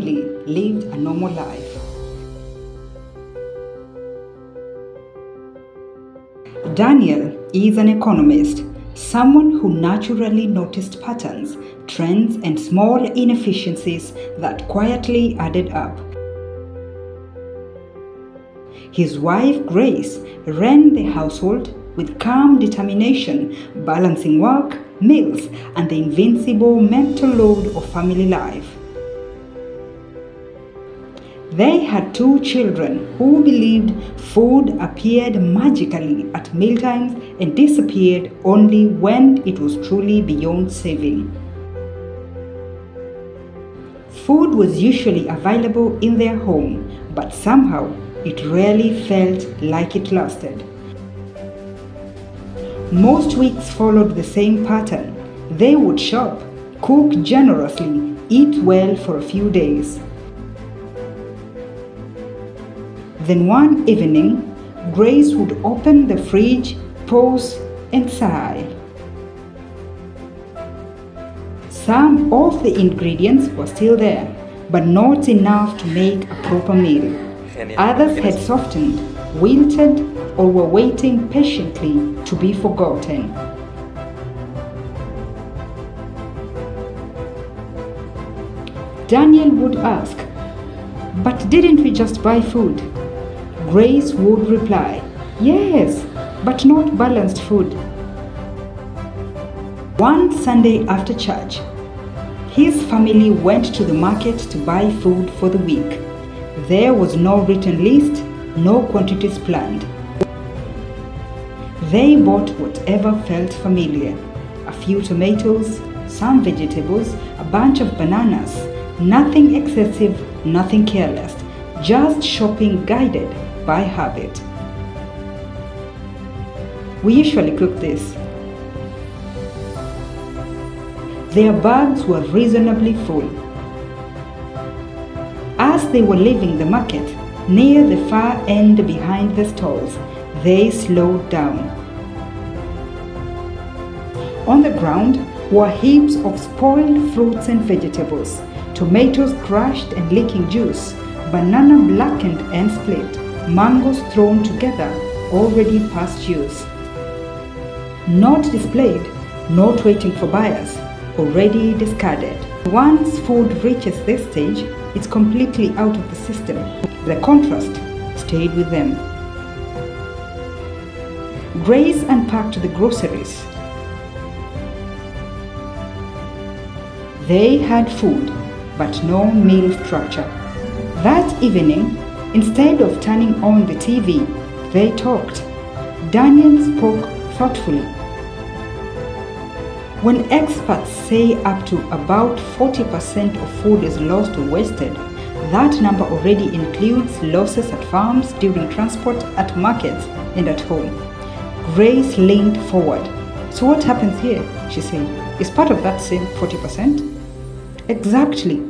family lived a normal life. Daniel is an economist, someone who naturally noticed patterns, trends, and small inefficiencies that quietly added up. His wife, Grace, ran the household with calm determination, balancing work, meals, and the invincible mental load of family life. They had 2 children who believed food appeared magically at mealtimes and disappeared only when it was truly beyond saving. Food was usually available in their home, but somehow it rarely felt like it lasted. Most weeks followed the same pattern. They would shop, cook generously, eat well for a few days. Then one evening, Grace would open the fridge, pause, and sigh. Some of the ingredients were still there, but not enough to make a proper meal. Others had softened, wilted, or were waiting patiently to be forgotten. Daniel would ask, "But didn't we just buy food?" Grace would reply, "Yes, but not balanced food." One Sunday after church, his family went to the market to buy food for the week. There was no written list, no quantities planned. They bought whatever felt familiar: a few tomatoes, some vegetables, a bunch of bananas. Nothing excessive, nothing careless, just shopping guided by habit. We usually cook this. Their bags were reasonably full. As they were leaving the market, near the far end behind the stalls, they slowed down. On the ground were heaps of spoiled fruits and vegetables, tomatoes crushed and leaking juice, banana blackened and split, mangoes thrown together, already past use. Not displayed, not waiting for buyers, already discarded. Once food reaches this stage, it's completely out of the system. The contrast stayed with them. Grace unpacked the groceries. They had food, but no meal structure. That evening, instead of turning on the TV, they talked. Daniel spoke thoughtfully. When experts say up to about 40% of food is lost or wasted, that number already includes losses at farms, during transport, at markets, and at home. Grace leaned forward. "So what happens here?" she said. "Is part of that same 40%? "Exactly,"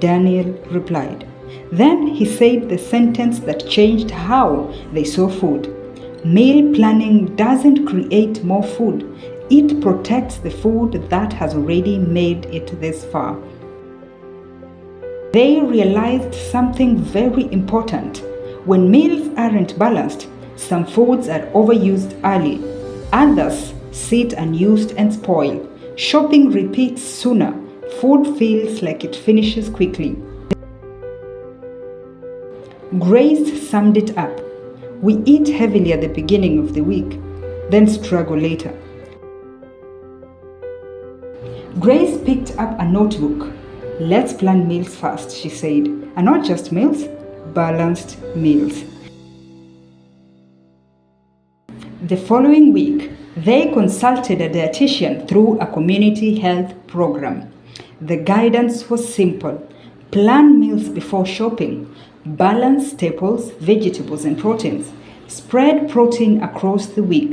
Daniel replied. Then he said the sentence that changed how they saw food. "Meal planning doesn't create more food. It protects the food that has already made it this far." They realized something very important. When meals aren't balanced, some foods are overused early. Others sit unused and spoil. Shopping repeats sooner. Food feels like it finishes quickly. Grace summed it up. "We eat heavily at the beginning of the week, then struggle later." Grace picked up a notebook. "Let's plan meals first," she said. "And not just meals, balanced meals." The following week, they consulted a dietitian through a community health program. The guidance was simple: plan meals before shopping, balance staples, vegetables, and proteins, spread protein across the week,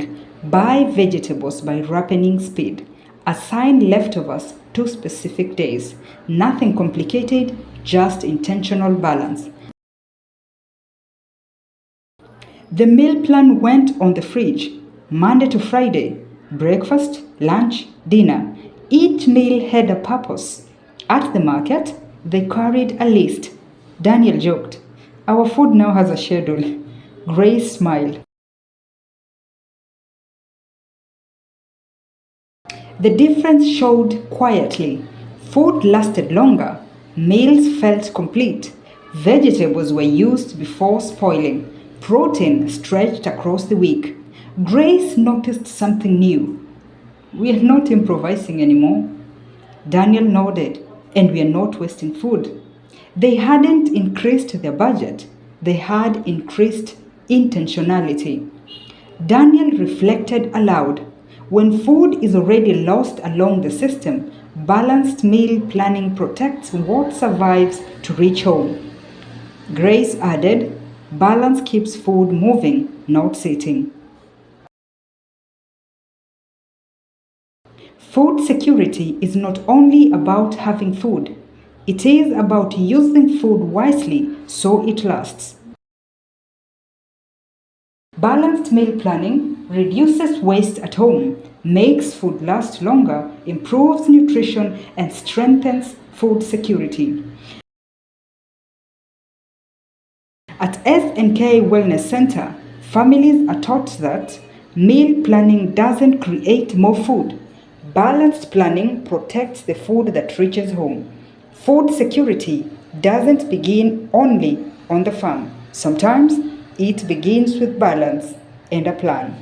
buy vegetables by ripening speed, assign leftovers to specific days. Nothing complicated, just intentional balance. The meal plan went on the fridge, Monday to Friday, breakfast, lunch, dinner. Each meal had a purpose. At the market, They carried a list. Daniel joked, "Our food now has a schedule." Grace smiled. The difference showed quietly. Food lasted longer. Meals felt complete. Vegetables were used before spoiling. Protein stretched across the week. Grace noticed something new. "We are not improvising anymore." Daniel nodded. "And we are not wasting food." They hadn't increased their budget, they had increased intentionality. Daniel reflected aloud. When food is already lost along the system, balanced meal planning protects what survives to reach home. Grace added, "Balance keeps food moving, not sitting." Food security is not only about having food, it is about using food wisely so it lasts. Balanced meal planning reduces waste at home, makes food last longer, improves nutrition, and strengthens food security. At S&K Wellness Center, families are taught that meal planning doesn't create more food. Balanced planning protects the food that reaches home. Food security doesn't begin only on the farm. Sometimes it begins with balance and a plan.